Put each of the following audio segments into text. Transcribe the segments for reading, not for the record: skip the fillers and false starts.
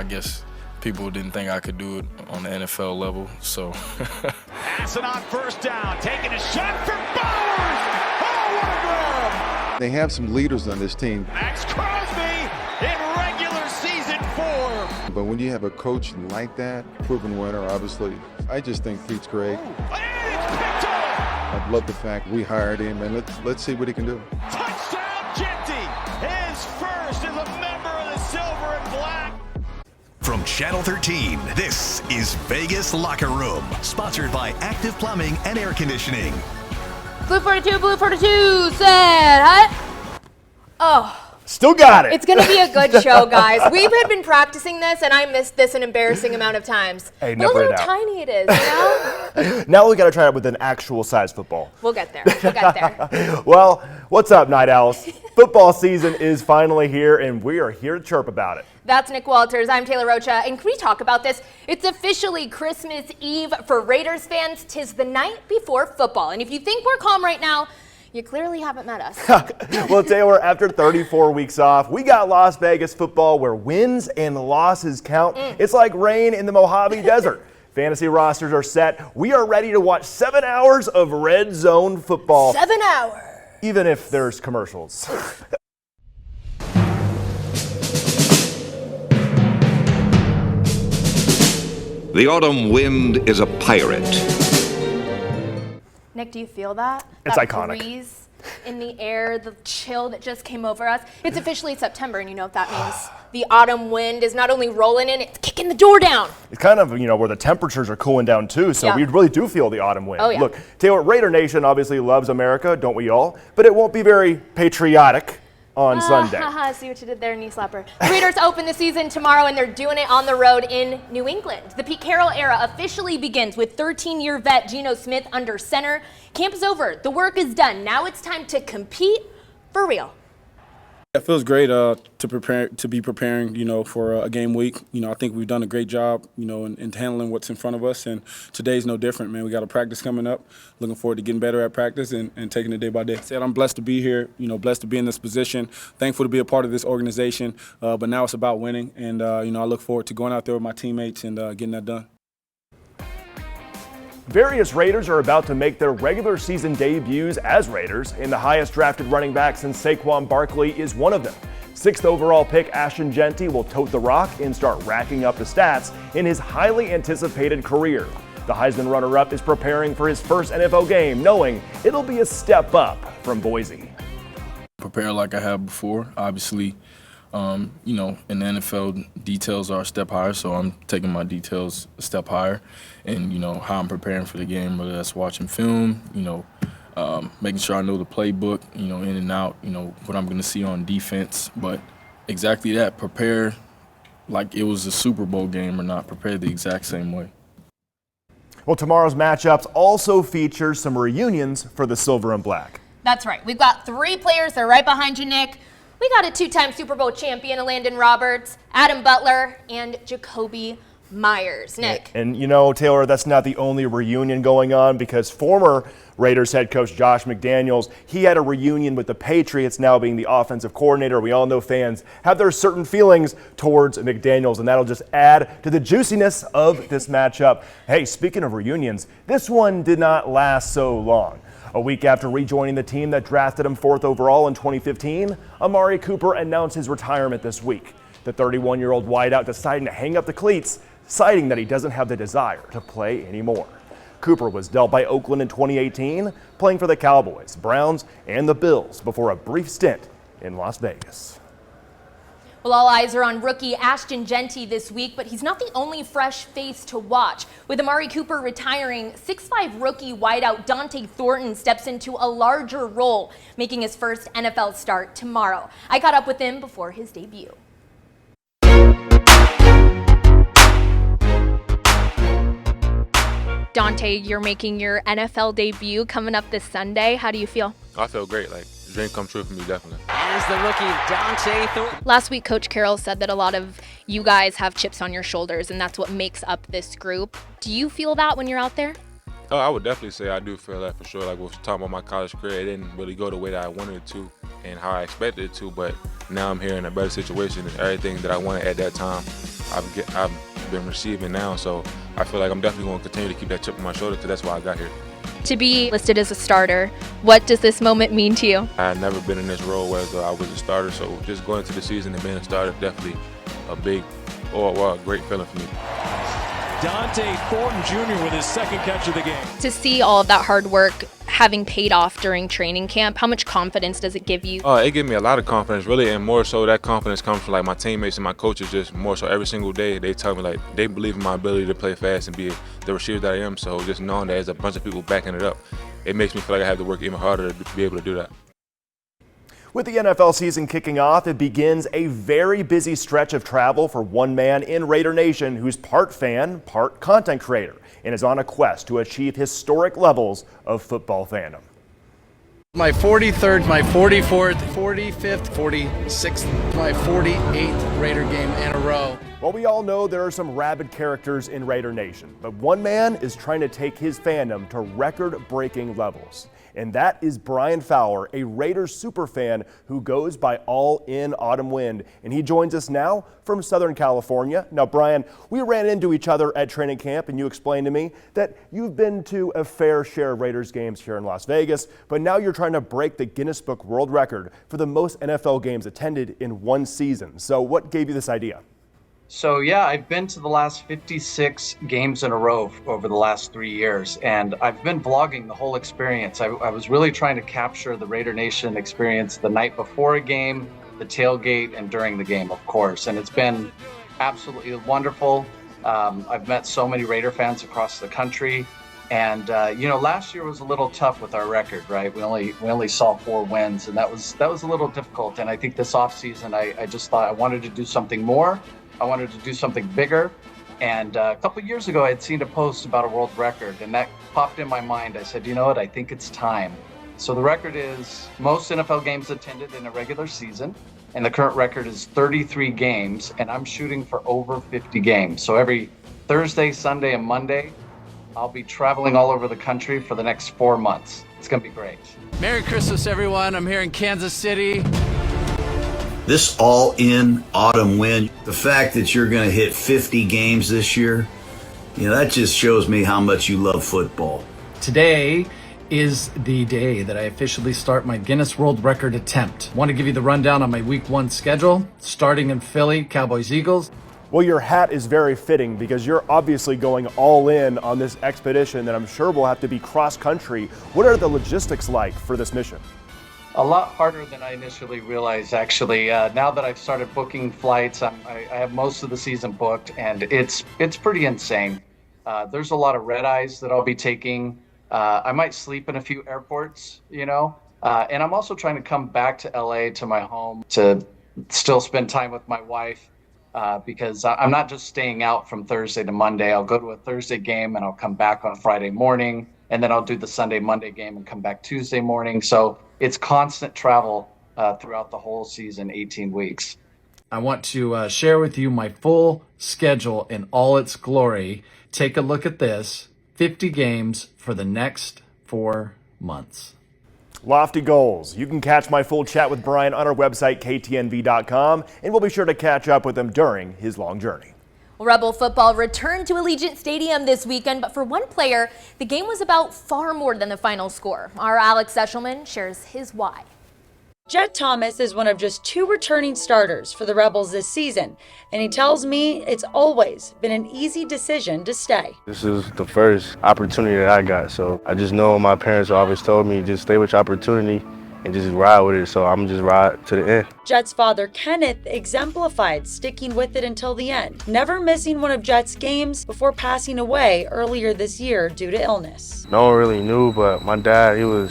I guess people didn't think I could do it on the NFL level, so. Passing on first down, taking a shot for Bowers. Oh, what a grab! They have some leaders on this team. Max Crosby in regular season form. But when you have a coach like that, proven winner, obviously, I just think Pete's great. Oh, and it's picked up. I love the fact we hired him, and let's see what he can do. Touchdown, Genty. His first as a member of the Silver and Black. From Channel 13, this is Vegas Locker Room, sponsored by Active Plumbing and Air Conditioning. Blue 42 said, huh? Oh. Still got it. It's going to be a good show, guys. We've been practicing this, and I missed this an embarrassing amount of times. Hey, but look how tiny it is, you know? Now we got to try it with an actual size football. We'll get there. We'll get there. Well, what's up, Night Owls? Football season is finally here, and we are here to chirp about it. That's Nick Watlers. I'm Taylor Rocha, and can we talk about this? It's officially Christmas Eve for Raiders fans. 'Tis the night before football, and if you think we're calm right now, you clearly haven't met us. Well, Taylor, after 34 weeks off, we got Las Vegas football where wins and losses count. It's like rain in the Mojave Desert. Fantasy rosters are set. We are ready to watch 7 hours of red zone football. 7 hours. Even if there's commercials. The autumn wind is a pirate. Nick, do you feel that? It's that iconic. Breeze in the air, the chill that just came over us. It's officially September, and you know what that means. The autumn wind is not only rolling in, it's kicking the door down. It's kind of, where the temperatures are cooling down too, so we really do feel the autumn wind. Oh, yeah. Look, Taylor, Raider Nation obviously loves America, don't we all? But it won't be very patriotic on Sunday. See what you did there, knee slapper. The Raiders open the season tomorrow, and they're doing it on the road in New England. The Pete Carroll era officially begins with 13-year vet Geno Smith under center. Camp is over. The work is done. Now it's time to compete for real. It feels great to be preparing, for a game week. I think we've done a great job, in handling what's in front of us. And today's no different, man. We got a practice coming up. Looking forward to getting better at practice and taking it day by day. I'm blessed to be here, blessed to be in this position. Thankful to be a part of this organization. But now it's about winning. And, I look forward to going out there with my teammates and getting that done. Various Raiders are about to make their regular season debuts as Raiders, and the highest drafted running back since Saquon Barkley is one of them. 6th overall pick Ashton Genty will tote the rock and start racking up the stats in his highly anticipated career. The Heisman runner-up is preparing for his first NFL game, knowing it'll be a step up from Boise. Prepare like I have before, obviously. In the NFL, details are a step higher, so I'm taking my details a step higher. And, how I'm preparing for the game, whether that's watching film, making sure I know the playbook, in and out, what I'm going to see on defense. But exactly that, prepare like it was a Super Bowl game or not, prepare the exact same way. Well, tomorrow's matchups also feature some reunions for the Silver and Black. That's right. We've got 3 players that are right behind you, Nick. We got a 2-time Super Bowl champion, Landon Roberts, Adam Butler, and Jacoby Myers. Nick. And Taylor, that's not the only reunion going on, because former Raiders head coach Josh McDaniels, he had a reunion with the Patriots, now being the offensive coordinator. We all know fans have their certain feelings towards McDaniels, and that'll just add to the juiciness of this matchup. Hey, speaking of reunions, this one did not last so long. A week after rejoining the team that drafted him 4th overall in 2015, Amari Cooper announced his retirement this week. The 31-year-old wideout deciding to hang up the cleats, citing that he doesn't have the desire to play anymore. Cooper was dealt by Oakland in 2018, playing for the Cowboys, Browns, and the Bills before a brief stint in Las Vegas. Well, all eyes are on rookie Ashton Genty this week, but he's not the only fresh face to watch. With Amari Cooper retiring, 6'5" rookie wideout Dante Thornton steps into a larger role, making his first NFL start tomorrow. I caught up with him before his debut. Dante, you're making your NFL debut coming up this Sunday. How do you feel? I feel great. Dream come true for me, definitely. Here's the rookie, Dante Thornton. Last week, Coach Carroll said that a lot of you guys have chips on your shoulders, and that's what makes up this group. Do you feel that when you're out there? Oh, I would definitely say I do feel that for sure. Like we was talking about my college career, it didn't really go the way that I wanted it to and how I expected it to, but now I'm here in a better situation and everything that I wanted at that time I've been receiving now. So I feel like I'm definitely going to continue to keep that chip on my shoulder because that's why I got here. To be listed as a starter, what does this moment mean to you? I had never been in this role where I was a starter, so just going into the season and being a starter definitely a great feeling for me. Dante Thornton Jr. with his second catch of the game. To see all of that hard work having paid off during training camp, how much confidence does it give you? It gave me a lot of confidence, really, and more so that confidence comes from like my teammates and my coaches. Just more so every single day, they tell me like they believe in my ability to play fast and be the receiver that I am. So just knowing that there's a bunch of people backing it up, it makes me feel like I have to work even harder to be able to do that. With the NFL season kicking off, it begins a very busy stretch of travel for one man in Raider Nation who's part fan, part content creator, and is on a quest to achieve historic levels of football fandom. My 43rd, my 44th, 45th, 46th, my 48th Raider game in a row. Well, we all know there are some rabid characters in Raider Nation, but one man is trying to take his fandom to record-breaking levels. And that is Brian Fowler, a Raiders superfan who goes by All In Autumn Wind. And he joins us now from Southern California. Now, Brian, we ran into each other at training camp, and you explained to me that you've been to a fair share of Raiders games here in Las Vegas, but now you're trying to break the Guinness Book World Record for the most NFL games attended in one season. So what gave you this idea? So yeah, I've been to the last 56 games in a row over the last 3 years, and I've been vlogging the whole experience. I was really trying to capture the Raider Nation experience the night before a game, the tailgate, and during the game, of course. And it's been absolutely wonderful. I've met so many Raider fans across the country, and last year was a little tough with our record, right? We only saw 4 wins, and that was a little difficult. And I think this offseason, I just thought I wanted to do something more. I wanted to do something bigger, and a couple years ago I had seen a post about a world record, and that popped in my mind. I said, you know what, I think it's time. So the record is most NFL games attended in a regular season, and the current record is 33 games, and I'm shooting for over 50 games. So every Thursday, Sunday, and Monday, I'll be traveling all over the country for the next 4 months. It's gonna be great. Merry Christmas, everyone. I'm here in Kansas City. This all-in autumn win, the fact that you're going to hit 50 games this year, that just shows me how much you love football. Today is the day that I officially start my Guinness World Record attempt. I want to give you the rundown on my Week 1 schedule, starting in Philly, Cowboys-Eagles. Well, your hat is very fitting because you're obviously going all in on this expedition that I'm sure will have to be cross-country. What are the logistics like for this mission? A lot harder than I initially realized, actually. Now that I've started booking flights, I have most of the season booked, and it's pretty insane. There's a lot of red eyes that I'll be taking. I might sleep in a few airports, and I'm also trying to come back to LA, to my home, to still spend time with my wife, because I'm not just staying out from Thursday to Monday. I'll go to a Thursday game, and I'll come back on Friday morning, and then I'll do the Sunday-Monday game and come back Tuesday morning. So it's constant travel throughout the whole season, 18 weeks. I want to share with you my full schedule in all its glory. Take a look at this. 50 games for the next 4 months. Lofty goals. You can catch my full chat with Brian on our website, ktnv.com, and we'll be sure to catch up with him during his long journey. Rebel football returned to Allegiant Stadium this weekend, but for one player, the game was about far more than the final score. Our Alex Eshelman shares his why. Jet Thomas is one of just 2 returning starters for the Rebels this season, and he tells me it's always been an easy decision to stay. This is the first opportunity that I got, so I just know my parents always told me just stay with your opportunity and just ride with it, so I'm just ride to the end. Jet's father, Kenneth, exemplified sticking with it until the end, never missing one of Jet's games before passing away earlier this year due to illness. No one really knew, but my dad, he was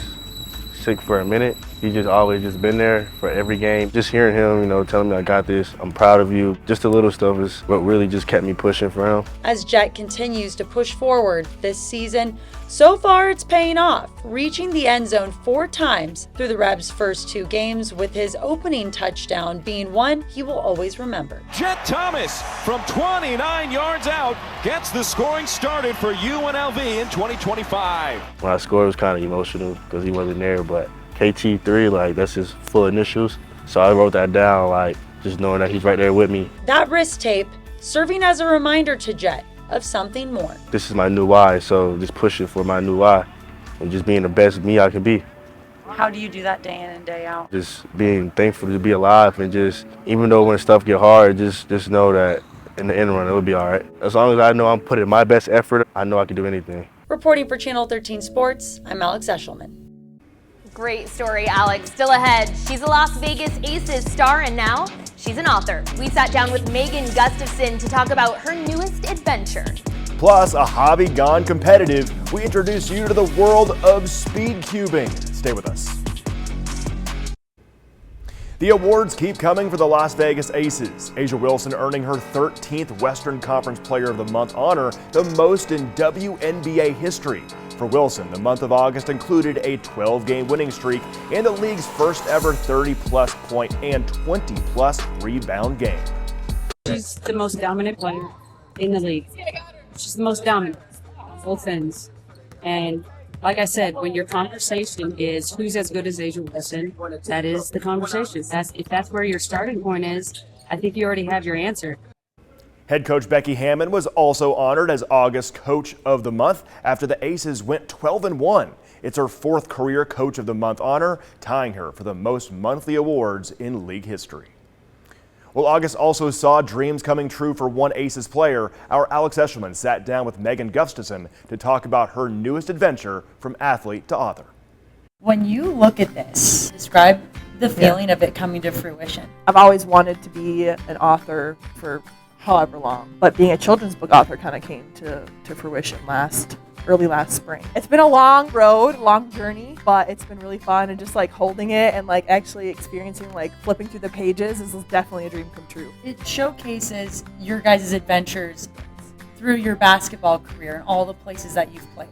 sick for a minute. He just always just been there for every game. Just hearing him, telling me I got this, I'm proud of you. Just the little stuff is what really just kept me pushing for him. As Jet continues to push forward this season, so far it's paying off, reaching the end zone 4 times through the Rebs' first 2 games, with his opening touchdown being one he will always remember. Jet Thomas from 29 yards out gets the scoring started for UNLV in 2025. When I scored, it was kind of emotional because he wasn't there, but KT3, that's his full initials. So I wrote that down, just knowing that he's right there with me. That wrist tape serving as a reminder to Jet of something more. This is my new why, so just pushing for my new why and just being the best me I can be. How do you do that day in and day out? Just being thankful to be alive and just, even though when stuff get hard, just know that in the end run it'll be all right. As long as I know I'm putting my best effort, I know I can do anything. Reporting for Channel 13 Sports, I'm Alex Eshelman. Great story, Alex. Still ahead, she's a Las Vegas Aces star, and now she's an author. We sat down with Megan Gustafson to talk about her newest adventure. Plus, a hobby gone competitive. We introduce you to the world of speed cubing. Stay with us. The awards keep coming for the Las Vegas Aces. Asia Wilson earning her 13th Western Conference Player of the Month honor, the most in WNBA history. For Wilson, the month of August included a 12-game winning streak and the league's first ever 30-plus point and 20-plus rebound game. She's the most dominant player in the league. She's the most dominant, both ends. And like I said, when your conversation is who's as good as Asia Wilson, that is the conversation. If that's where your starting point is, I think you already have your answer. Head coach Becky Hammond was also honored as August Coach of the Month after the Aces went 12-1. It's her 4th career Coach of the Month honor, tying her for the most monthly awards in league history. Well, August also saw dreams coming true for one Aces player. Our Alex Eshelman sat down with Megan Gustafson to talk about her newest adventure from athlete to author. When you look at this, describe the feeling of it coming to fruition. I've always wanted to be an author for however long, but being a children's book author kind of came to fruition early last spring. It's been a long road, long journey, but it's been really fun, and just like holding it and like actually experiencing like flipping through the pages is definitely a dream come true. It showcases your guys' adventures through your basketball career and all the places that you've played.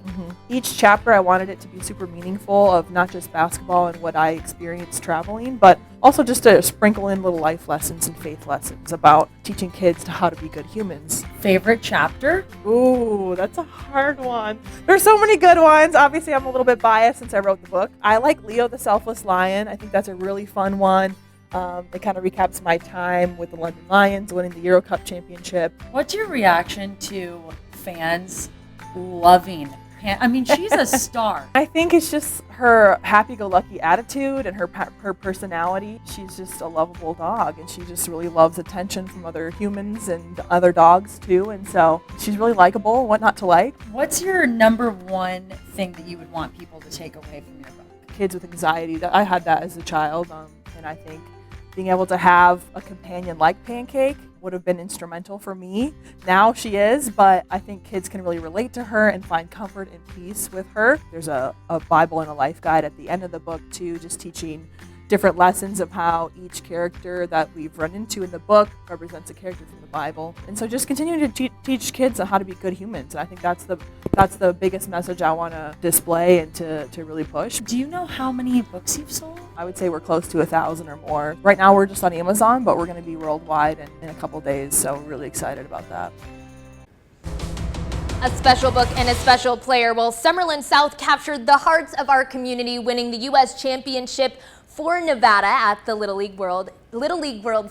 Each chapter I wanted it to be super meaningful of not just basketball and what I experienced traveling, but also just to sprinkle in little life lessons and faith lessons about teaching kids how to be good humans. Favorite chapter? Ooh, that's a hard one. There's so many good ones. Obviously, I'm a little bit biased since I wrote the book. I like Leo the Selfless Lion. I think that's a really fun one. It kind of recaps my time with the London Lions winning the Euro Cup championship. What's your reaction to fans loving Pam? I mean, she's a star. I think it's just her happy-go-lucky attitude and her personality. She's just a lovable dog, and she just really loves attention from other humans and other dogs too. And so she's really likable. What not to like? What's your number one thing that you would want people to take away from your book? Kids with anxiety. I had that as a child, and I think being able to have a companion like Pancake would have been instrumental for me. Now she is, but I think kids can really relate to her and find comfort and peace with her. There's a Bible and a life guide at the end of the book too, just teaching different lessons of how each character that we've run into in the book represents a character from the Bible. And so just continuing to teach kids on how to be good humans. And I think that's the biggest message I want to display and to really push. Do you know how many books you've sold? I would say we're close to 1,000 or more. Right now we're just on Amazon, but we're going to be worldwide in a couple days, so we're really excited about that. A special book and a special player. Well, Summerlin South captured the hearts of our community, winning the U.S. Championship for Nevada at the Little League World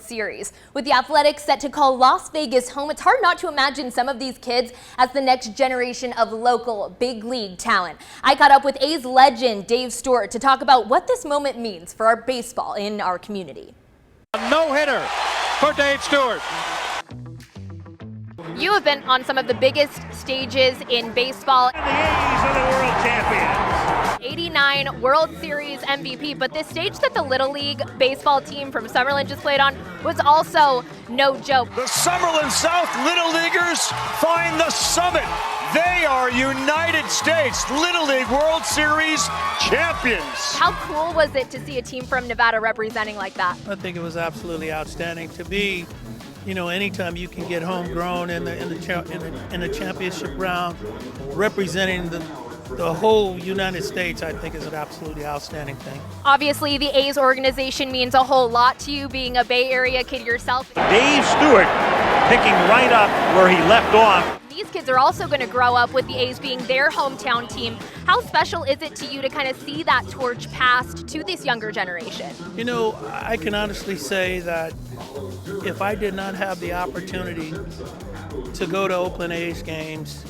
Series. With the Athletics set to call Las Vegas home, it's hard not to imagine some of these kids as the next generation of local big league talent. I caught up with A's legend Dave Stewart to talk about what this moment means for our baseball in our community. A no-hitter for Dave Stewart. You have been on some of the biggest stages in baseball. And the A's are the world champions. 89 World Series MVP, but this stage that the Little League baseball team from Summerlin just played on was also no joke. The Summerlin South Little Leaguers find the summit. They are United States Little League World Series champions. How cool was it to see a team from Nevada representing like that? I think it was absolutely outstanding to be. You know, anytime you can get homegrown in the championship round, representing the whole United States, I think is an absolutely outstanding thing. Obviously, the A's organization means a whole lot to you, being a Bay Area kid yourself. Dave Stewart picking right up where he left off. these kids are also going to grow up with the A's being their hometown team. How special is it to you to kind of see that torch passed to this younger generation? You know, I can honestly say that if I did not have the opportunity to go to Oakland A's games,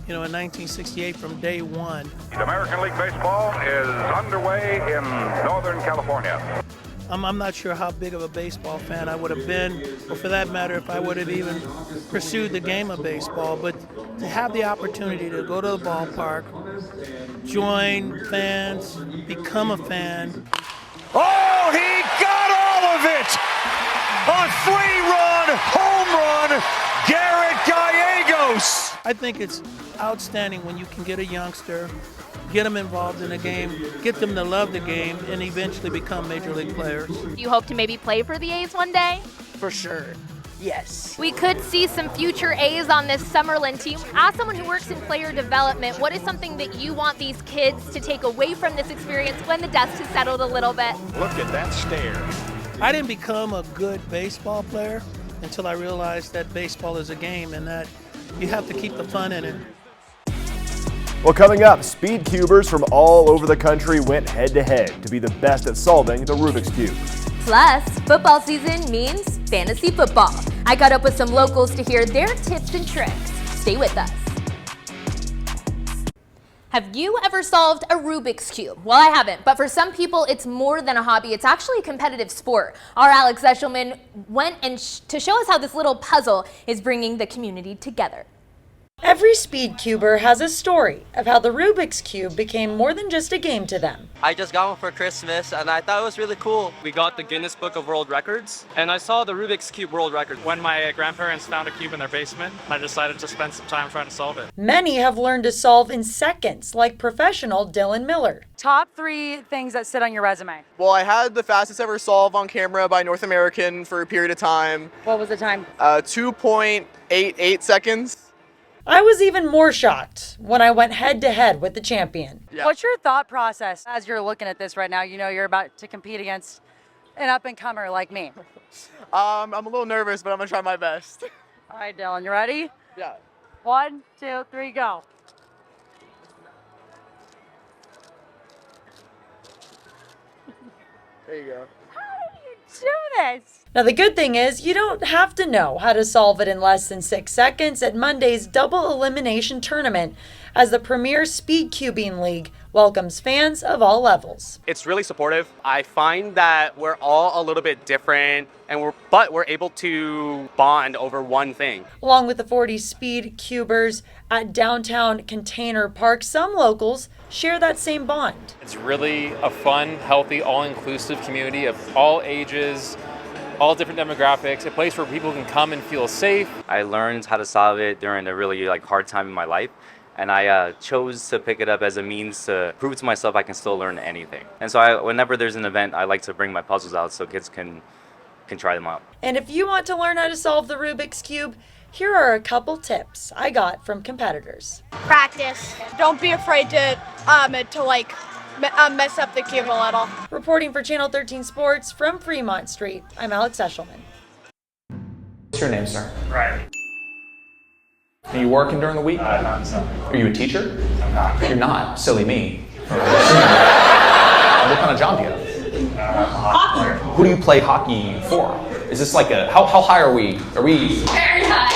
you know, in 1968 from day one. American League Baseball is underway in Northern California. I'm not sure how big of a baseball fan I would have been, or for that matter, if I would have even pursued the game of baseball. But to have the opportunity to go to the ballpark, join fans, become a fan. Oh, he got all of it! A 3-run home run, Garrett Gallegos! I think it's outstanding when you can get a youngster, get them involved in the game, get them to love the game, and eventually become major league players. Do you hope to maybe play for the A's one day? For sure. Yes. We could see some future A's on this Summerlin team. As someone who works in player development, what is something that you want these kids to take away from this experience when the dust has settled a little bit? Look at that stare. I didn't become a good baseball player until I realized that baseball is a game and that you have to keep the fun in it. Well, coming up, speed cubers from all over the country went head-to-head to be the best at solving the Rubik's Cube. Plus, football season means fantasy football. I got up with some locals to hear their tips and tricks. Stay with us. Have you ever solved a Rubik's Cube? Well, I haven't, but for some people, it's more than a hobby. It's actually a competitive sport. Our Alex Eshelman went to show us how this little puzzle is bringing the community together. Every speed cuber has a story of how the Rubik's Cube became more than just a game to them. I just got one for Christmas and I thought it was really cool. We got the Guinness Book of World Records and I saw the Rubik's Cube World Record. When my grandparents found a cube in their basement, I decided to spend some time trying to solve it. Many have learned to solve in seconds, like professional Dylan Miller. Top 3 things that sit on your resume. Well, I had the fastest ever solve on camera by North American for a period of time. What was the time? 2.88 seconds. I was even more shocked when I went head-to-head with the champion. Yeah. What's your thought process as you're looking at this right now? You know you're about to compete against an up-and-comer like me. I'm a little nervous, but I'm going to try my best. All right, Dylan, you ready? Yeah. 1, 2, 3, go. There you go. How do you do this? Now, the good thing is you don't have to know how to solve it in less than 6 seconds at Monday's double elimination tournament as the premier speed cubing league welcomes fans of all levels. It's really supportive. I find that we're all a little bit different but we're able to bond over one thing. Along with the 40 speed cubers at downtown Container Park, some locals share that same bond. It's really a fun, healthy, all-inclusive community of all ages, all different demographics, a place where people can come and feel safe. I learned how to solve it during a really hard time in my life, and I chose to pick it up as a means to prove to myself I can still learn anything. And so whenever there's an event, I like to bring my puzzles out so kids can try them out. And if you want to learn how to solve the Rubik's Cube, here are a couple tips I got from competitors. Practice. Don't be afraid to mess up the cube a little. Reporting for Channel 13 Sports from Fremont Street, I'm Alex Eshelman. What's your name, sir? Riley. Are you working during the week? Not so. Are you a teacher? I'm not. You're not. Silly me. What kind of job do you have? Hockey player. Who do you play hockey for? Is this like a, how high are we? Are we? Very high.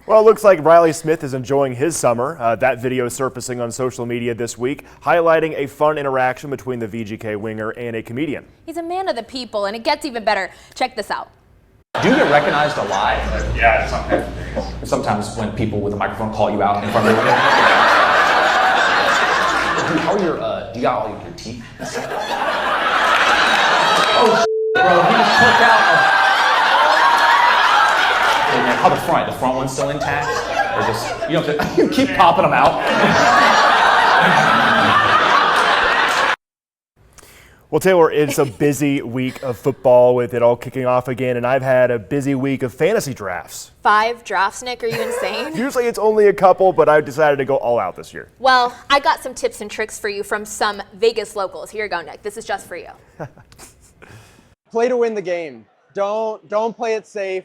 Well, it looks like Riley Smith is enjoying his summer. That video surfacing on social media this week, highlighting a fun interaction between the VGK winger and a comedian. He's a man of the people, and it gets even better. Check this out. Do you get recognized a lot? Yeah, sometimes. Sometimes when people with a microphone call you out in front of everyone. Dude, how are your, do you got all your teeth? Oh, bro, he just took out how the front one's still intact? Or just, you don't have to, you keep popping them out. Well, Taylor, it's a busy week of football with it all kicking off again, and I've had a busy week of fantasy drafts. 5 drafts, Nick? Are you insane? Usually it's only a couple, but I've decided to go all out this year. Well, I got some tips and tricks for you from some Vegas locals. Here you go, Nick. This is just for you. play to win the game. Don't play it safe.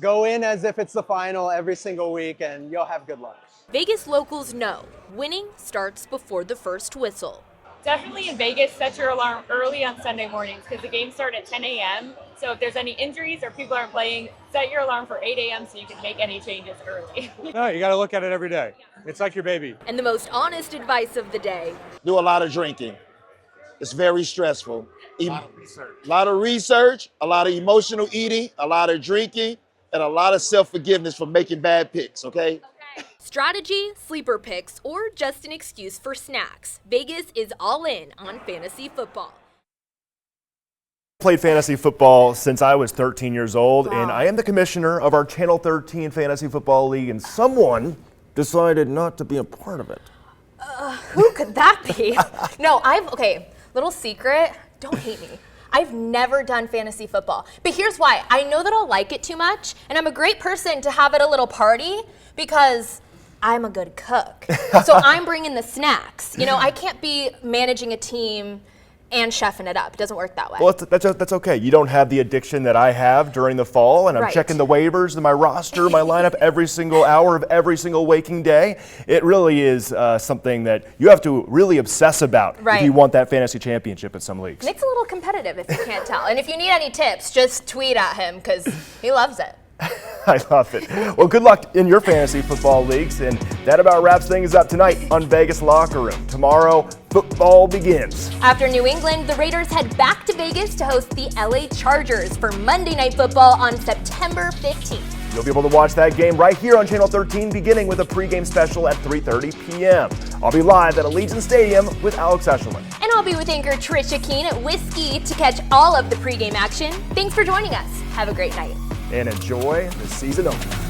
Go in as if it's the final every single week, and you'll have good luck. Vegas locals know winning starts before the first whistle. Definitely in Vegas, set your alarm early on Sunday mornings because the games start at 10 a.m. So if there's any injuries or people aren't playing, set your alarm for 8 a.m. so you can make any changes early. No, you got to look at it every day. It's like your baby. And the most honest advice of the day. Do a lot of drinking. It's very stressful. A lot of research, a lot of emotional eating, a lot of drinking, and a lot of self-forgiveness for making bad picks, okay? Strategy, sleeper picks, or just an excuse for snacks. Vegas is all in on fantasy football. Played fantasy football since I was 13 years old, and I am the commissioner of our Channel 13 Fantasy Football League, and someone decided not to be a part of it. Who could that be? No, okay, little secret, don't hate me. I've never done fantasy football, but here's why. I know that I'll like it too much, and I'm a great person to have at a little party because I'm a good cook. So I'm bringing the snacks. You know, I can't be managing a team and chefing it up. It doesn't work that way. Well, that's okay. You don't have the addiction that I have during the fall, and I'm checking the waivers and my roster, my lineup every single hour of every single waking day. It really is something that you have to really obsess about if you want that fantasy championship in some leagues. Nick's a little competitive if you can't tell. And if you need any tips, just tweet at him because he loves it. I love it. Well, good luck in your fantasy football leagues, and that about wraps things up tonight on Vegas Locker Room. Tomorrow, football begins. After New England, the Raiders head back to Vegas to host the LA Chargers for Monday Night Football on September 15th. You'll be able to watch that game right here on Channel 13, beginning with a pregame special at 3:30 p.m. I'll be live at Allegiant Stadium with Alex Eshelman. And I'll be with anchor Trisha Keene at Whiskey to catch all of the pregame action. Thanks for joining us. Have a great night. And enjoy the season opener.